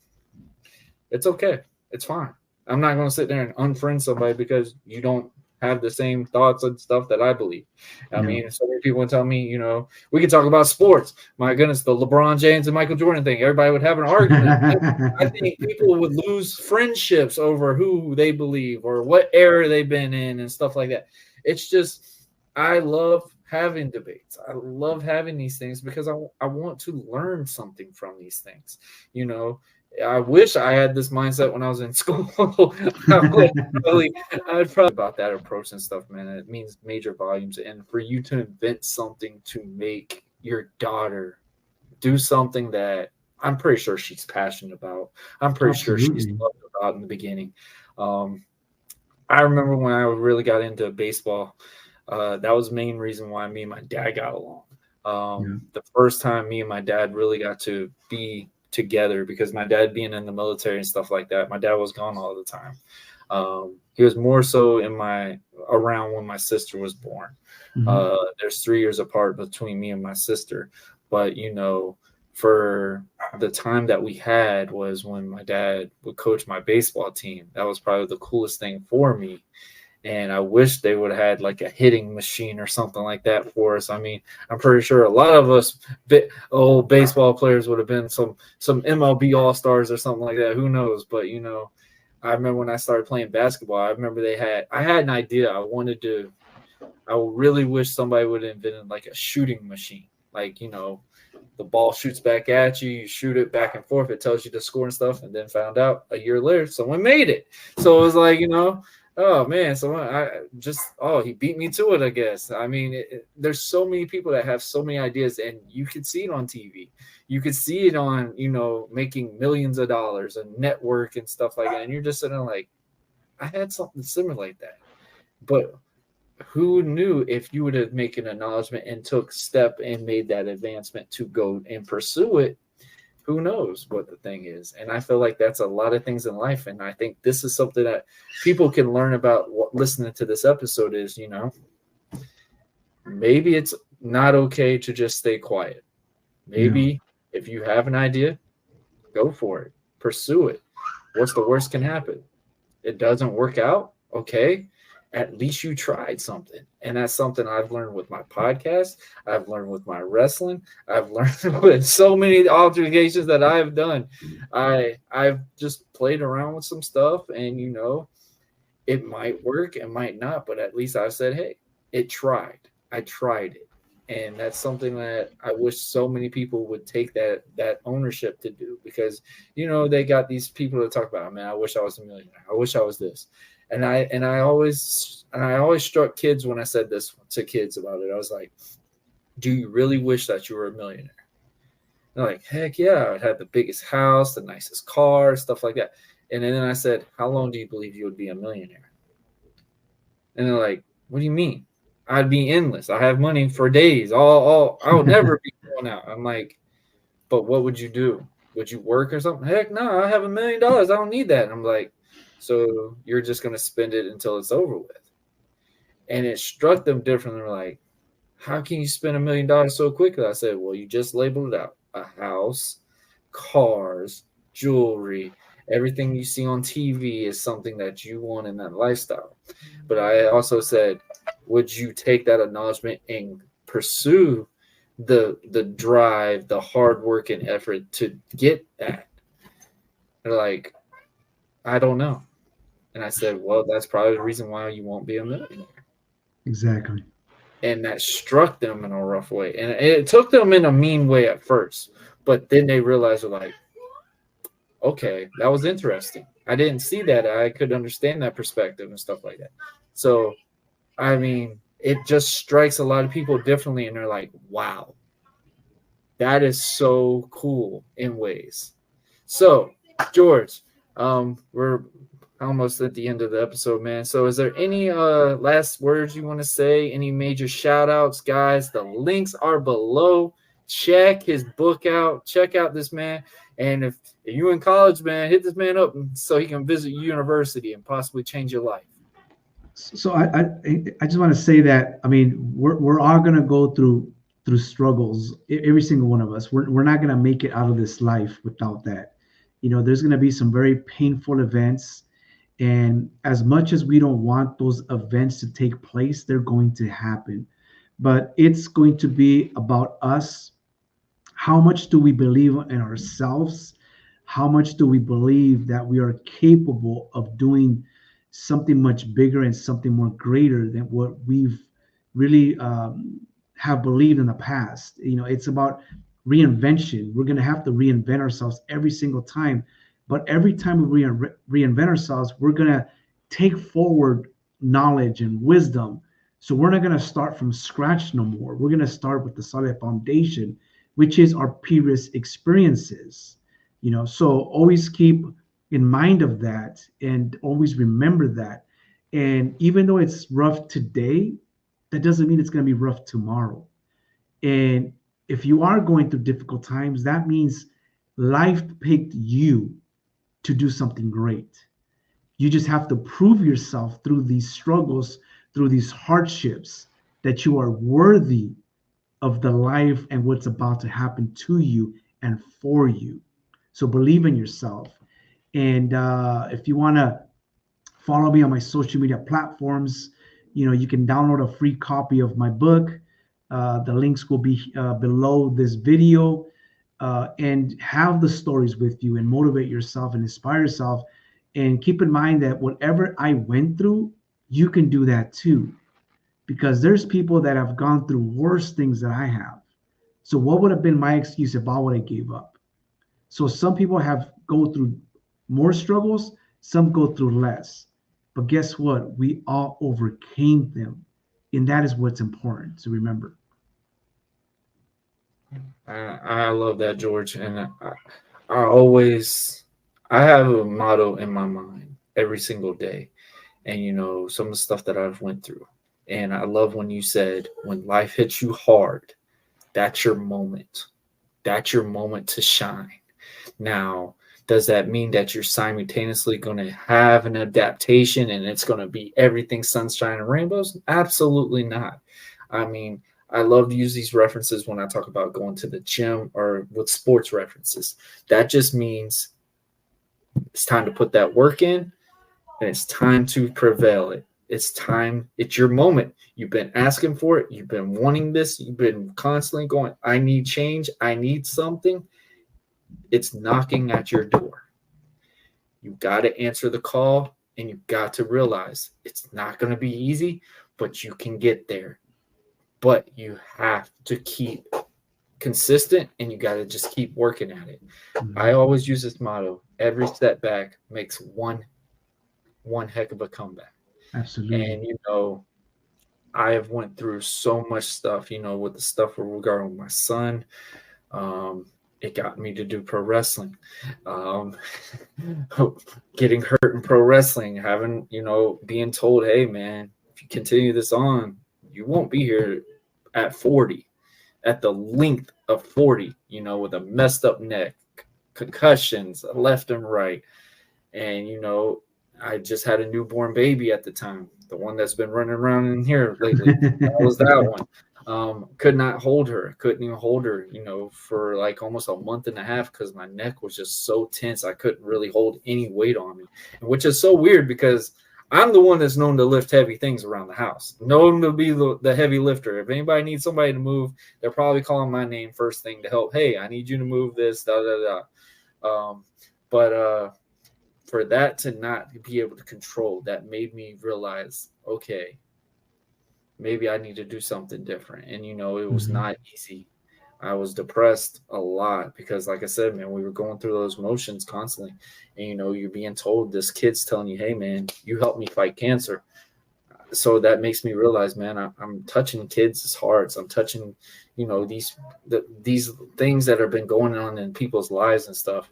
It's okay. It's fine. I'm not going to sit there and unfriend somebody because you don't have the same thoughts and stuff that I believe. I mean, so many people would tell me, you know, we could talk about sports. My goodness, the LeBron James and Michael Jordan thing. Everybody would have an argument. I think people would lose friendships over who they believe or what era they've been in and stuff like that. It's just, I love having debates. I love having these things because I want to learn something from these things. You know, I wish I had this mindset when I was in school. I'd probably about that approach and stuff, man. It means major volumes. And for you to invent something to make your daughter do something that I'm pretty sure she's passionate about. I'm pretty sure she's loved about in the beginning. I remember when I really got into baseball, that was the main reason why me and my dad got along. The first time me and my dad really got to be together, because my dad being in the military and stuff like that, my dad was gone all the time. He was more so around when my sister was born. There's 3 years apart between me and my sister, but you know, for the time that we had was when my dad would coach my baseball team. That was probably the coolest thing for me. And I wish they would have had like a hitting machine or something like that for us. I mean, I'm pretty sure a lot of us old baseball players would have been some MLB All-Stars or something like that. Who knows? But, you know, I remember when I started playing basketball, I remember I had an idea. I really wish somebody would have invented like a shooting machine. Like, you know, the ball shoots back at you, you shoot it back and forth. It tells you the score and stuff. And then found out a year later, someone made it. So it was like, you know, oh man, so he beat me to it, I guess. I mean, there's so many people that have so many ideas, and you can see it on TV. You could see it on, you know, making millions of dollars and network and stuff like that. And you're just sitting there like, I had something similar like that. But who knew if you would have made an acknowledgement and took step and made that advancement to go and pursue it? Who knows what the thing is? And I feel like that's a lot of things in life. And I think this is something that people can learn about listening to this episode is, you know, maybe it's not okay to just stay quiet. Maybe if you have an idea, go for it, pursue it. What's the worst can happen? It doesn't work out. Okay. At least you tried something. And that's something I've learned with my podcast. I've learned with my wrestling. I've learned with so many altercations that I've done. I've just played around with some stuff, and, you know, it might work, it might not, but at least I said, hey, it tried. I tried it. And that's something that I wish so many people would take that ownership to do, because, you know, they got these people to talk about, man, I wish I was a millionaire. I wish I was this. And I always struck kids when I said this to kids about it. I was like, do you really wish that you were a millionaire? They're like, heck yeah, I had the biggest house, the nicest car, stuff like that. And then I said, how long do you believe you would be a millionaire? And they're like, what do you mean? I'd be endless. I have money for days. I would never be going out. I'm like, but what would you do? Would you work or something? Heck no, I have $1 million. I don't need that. And I'm like, so you're just going to spend it until it's over with. And it struck them differently. They're like, how can you spend $1 million so quickly? I said, well, you just labeled it out. A house, cars, jewelry, everything you see on TV is something that you want in that lifestyle. But I also said, would you take that acknowledgement and pursue the drive, the hard work and effort to get that? They're like, I don't know. And I said, well, that's probably the reason why you won't be a millionaire. Exactly. And that struck them in a rough way. And it took them in a mean way at first. But then they realized, like, okay, that was interesting. I didn't see that. I could understand that perspective and stuff like that. So, I mean, it just strikes a lot of people differently. And they're like, wow, that is so cool in ways. So, George, we're almost at the end of the episode, man. So is there any last words you want to say? Any major shout outs, guys? The links are below. Check his book out. Check out this man. And if you're in college, man, hit this man up so he can visit your university and possibly change your life. So I just want to say that, I mean, we're all going to go through struggles, every single one of us. We're not going to make it out of this life without that. You know, there's going to be some very painful events. And as much as we don't want those events to take place, they're going to happen. But it's going to be about us. How much do we believe in ourselves? How much do we believe that we are capable of doing something much bigger and something more greater than what we've really have believed in the past? You know, it's about reinvention. We're going to have to reinvent ourselves every single time. But every time we reinvent ourselves, we're going to take forward knowledge and wisdom. So we're not going to start from scratch no more. We're going to start with the solid foundation, which is our previous experiences. You know, so always keep in mind of that and always remember that. And even though it's rough today, that doesn't mean it's going to be rough tomorrow. And if you are going through difficult times, that means life picked you to do something great. You just have to prove yourself through these struggles, through these hardships, that you are worthy of the life and what's about to happen to you and for you. So believe in yourself. And if you want to follow me on my social media platforms, you know, you can download a free copy of my book. The links will be below this video. And have the stories with you and motivate yourself and inspire yourself. And keep in mind that whatever I went through, you can do that too. Because there's people that have gone through worse things than I have. So what would have been my excuse if I would have gave up? So some people have go through more struggles, some go through less. But guess what? We all overcame them. And that is what's important to remember. I love that, George. And I have a motto in my mind every single day. And, you know, some of the stuff that I've went through. And I love when you said, when life hits you hard, that's your moment. That's your moment to shine. Now, does that mean that you're simultaneously going to have an adaptation and it's going to be everything sunshine and rainbows? Absolutely not. I mean, I love to use these references when I talk about going to the gym or with sports references. That just means it's time to put that work in and it's time to prevail it. It's time. It's your moment. You've been asking for it. You've been wanting this. You've been constantly going, I need change. I need something. It's knocking at your door. You got to answer the call and you've got to realize it's not going to be easy, but you can get there. But you have to keep consistent and you got to just keep working at it. Mm-hmm. I always use this motto. Every setback makes one heck of a comeback. Absolutely. And, you know, I have went through so much stuff, you know, with the stuff regarding my son. It got me to do pro wrestling. Getting hurt in pro wrestling, having, you know, being told, hey, man, if you continue this on, you won't be here at 40, at the length of 40, you know, with a messed up neck, concussions left and right. And, you know, I just had a newborn baby at the time, the one that's been running around in here lately. That was that one. Could not hold her. Couldn't even hold her, you know, for like almost a month and a half because my neck was just so tense. I couldn't really hold any weight on me, which is so weird because I'm the one that's known to lift heavy things around the house, known to be the heavy lifter. If anybody needs somebody to move, they're probably calling my name first thing to help. Hey, I need you to move this, da, da, da. But for that to not be able to control, that made me realize, okay, maybe I need to do something different. And, it was not easy. I was depressed a lot because, like I said, man, we were going through those motions constantly. And, you're being told, this kid's telling you, hey, man, you helped me fight cancer. So that makes me realize, man, I'm touching kids' hearts. I'm touching, these things that have been going on in people's lives and stuff.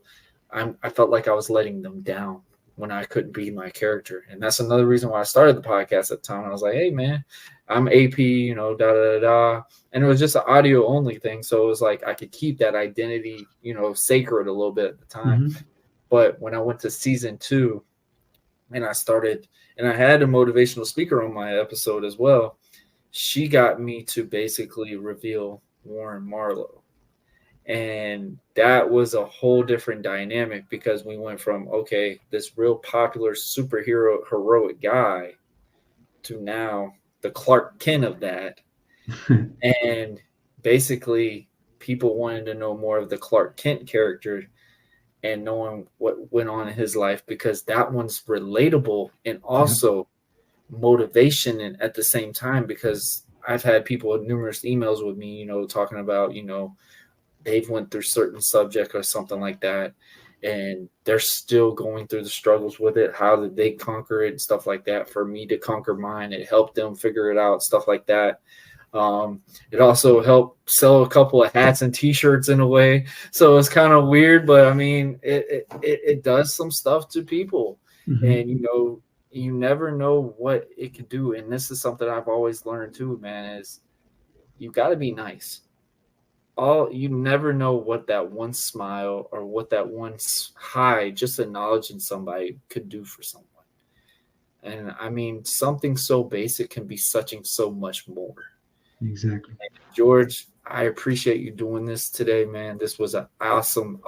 I felt like I was letting them down when I couldn't be my character. And that's another reason why I started the podcast at the time. I was like, hey, man, I'm AP, And it was just an audio only thing. So it was like I could keep that identity, sacred a little bit at the time. But when I went to season 2 and I started, and I had a motivational speaker on my episode as well, she got me to basically reveal Warren Marlowe. And that was a whole different dynamic because we went from, okay, this real popular superhero heroic guy to now the Clark Kent of that. And basically people wanted to know more of the Clark Kent character and knowing what went on in his life, because that one's relatable and also motivation and at the same time, because I've had people with numerous emails with me, talking about, they've went through certain subject or something like that, and they're still going through the struggles with it. How did they conquer it and stuff like that? For me to conquer mine, it helped them figure it out, stuff like that. It also helped sell a couple of hats and t-shirts in a way. So it's kind of weird, but I mean, it does some stuff to people. And, you never know what it could do. And this is something I've always learned too, man, is you got to be nice. You never know what that one smile or what that one hi, just acknowledging somebody, could do for someone. And I mean, something so basic can be such so much more. Exactly. And George, I appreciate you doing this today, man. This was an awesome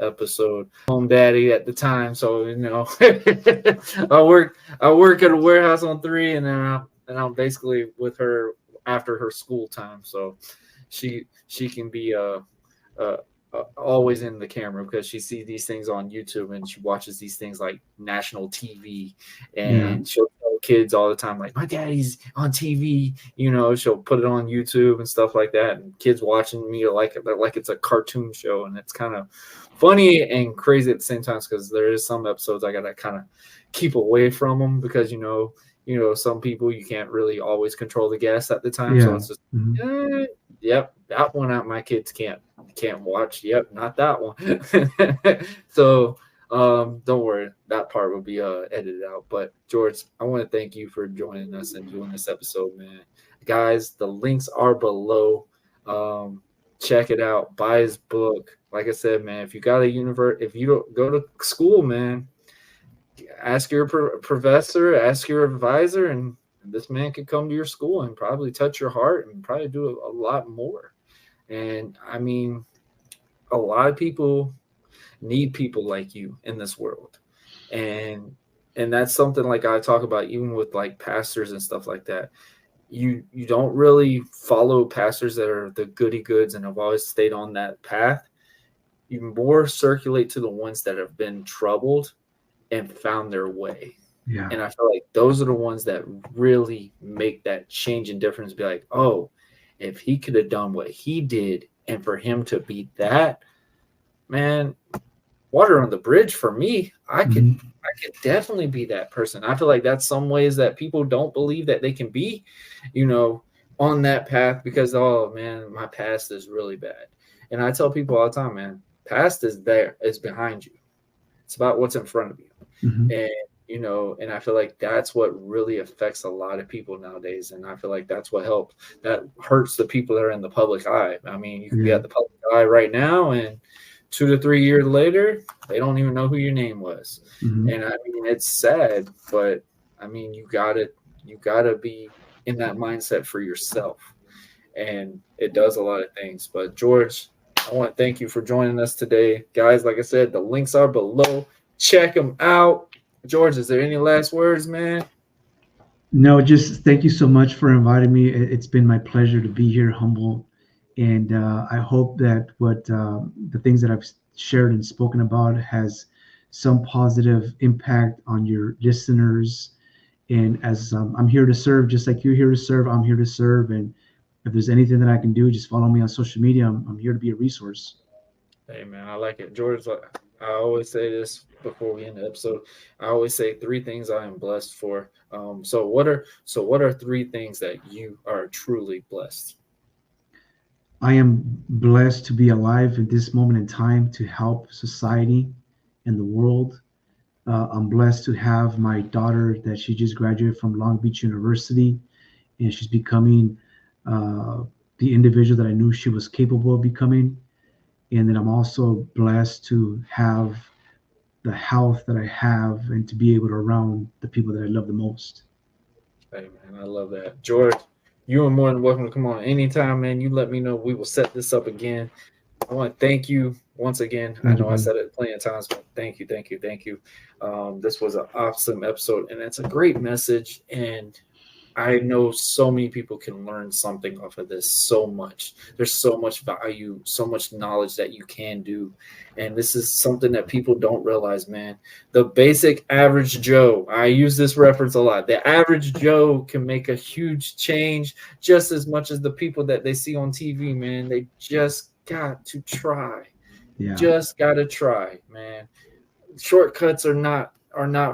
episode. Home daddy at the time, so I work at a warehouse on 3, and then I'm basically with her after her school time. So she can be always in the camera because she sees these things on YouTube and she watches these things like national TV, and she'll tell kids all the time, like, my daddy's on TV, she'll put it on YouTube and stuff like that, and kids watching me like it's a cartoon show. And it's kind of funny and crazy at the same time because there is some episodes I gotta kind of keep away from them because some people you can't really always control the guests at the time. So it's just yep, that one my kids can't watch. Yep, not that one. So don't worry, that part will be edited out. But George, I want to thank you for joining us and doing this episode, man. Guys, the links are below. Check it out. Buy his book. Like I said, man, if you got if you don't go to school, man, ask your professor, ask your advisor, and this man could come to your school and probably touch your heart and probably do a lot more. And I mean, a lot of people need people like you in this world. And that's something like I talk about even with like pastors and stuff like that. You don't really follow pastors that are the goody goods and have always stayed on that path. You more circulate to the ones that have been troubled and found their way. Yeah. And I feel like those are the ones that really make that change and difference. Be like, oh, if he could have done what he did, and for him to be that, man, water on the bridge for me. I could definitely be that person. I feel like that's some ways that people don't believe that they can be, on that path because, oh man, my past is really bad. And I tell people all the time, man, past is there, it's behind you. It's about what's in front of you. And and I feel like that's what really affects a lot of people nowadays. And I feel like that's what hurts the people that are in the public eye. I mean, you can be at the public eye right now, and 2 to 3 years later, they don't even know who your name was. And I mean, it's sad, but I mean, you gotta be in that mindset for yourself. And it does a lot of things. But George, I want to thank you for joining us today. Guys, like I said, the links are below. Check them out. George, is there any last words, man? No, just thank you so much for inviting me. It's been my pleasure to be here, humble. And I hope that what the things that I've shared and spoken about has some positive impact on your listeners. And as I'm here to serve, just like you're here to serve, I'm here to serve. And if there's anything that I can do, just follow me on social media. I'm here to be a resource. Hey man, I like it. George, I always say this before we end the episode. I always say 3 things I am blessed for. So what are 3 things that you are truly blessed? I am blessed to be alive in this moment in time to help society and the world. I'm blessed to have my daughter that she just graduated from Long Beach University, and she's becoming the individual that I knew she was capable of becoming. And then I'm also blessed to have the health that I have and to be able to around the people that I love the most. Hey man, I love that. George, you are more than welcome to come on anytime, man. You let me know. We will set this up again. I want to thank you once again. I know I said it plenty of times, but thank you. This was an awesome episode, and it's a great message. And I know so many people can learn something off of this so much. There's so much value, so much knowledge that you can do. And this is something that people don't realize, man. The basic average Joe, I use this reference a lot. The average Joe can make a huge change just as much as the people that they see on TV, man. They just got to try. Yeah. Just got to try, man. Shortcuts are not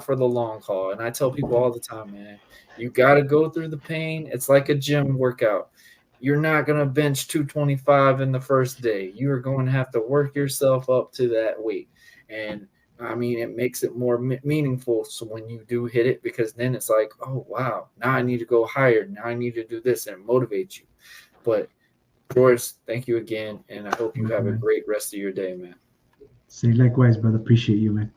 for the long haul. And I tell people all the time, man, you got to go through the pain. It's like a gym workout. You're not going to bench 225 in the first day. You are going to have to work yourself up to that weight. And I mean, it makes it more meaningful. So when you do hit it, because then it's like, oh, wow, now I need to go higher. Now I need to do this, and it motivates you. But George, thank you again. And I hope you have a great rest of your day, man. Say likewise, brother. Appreciate you, man.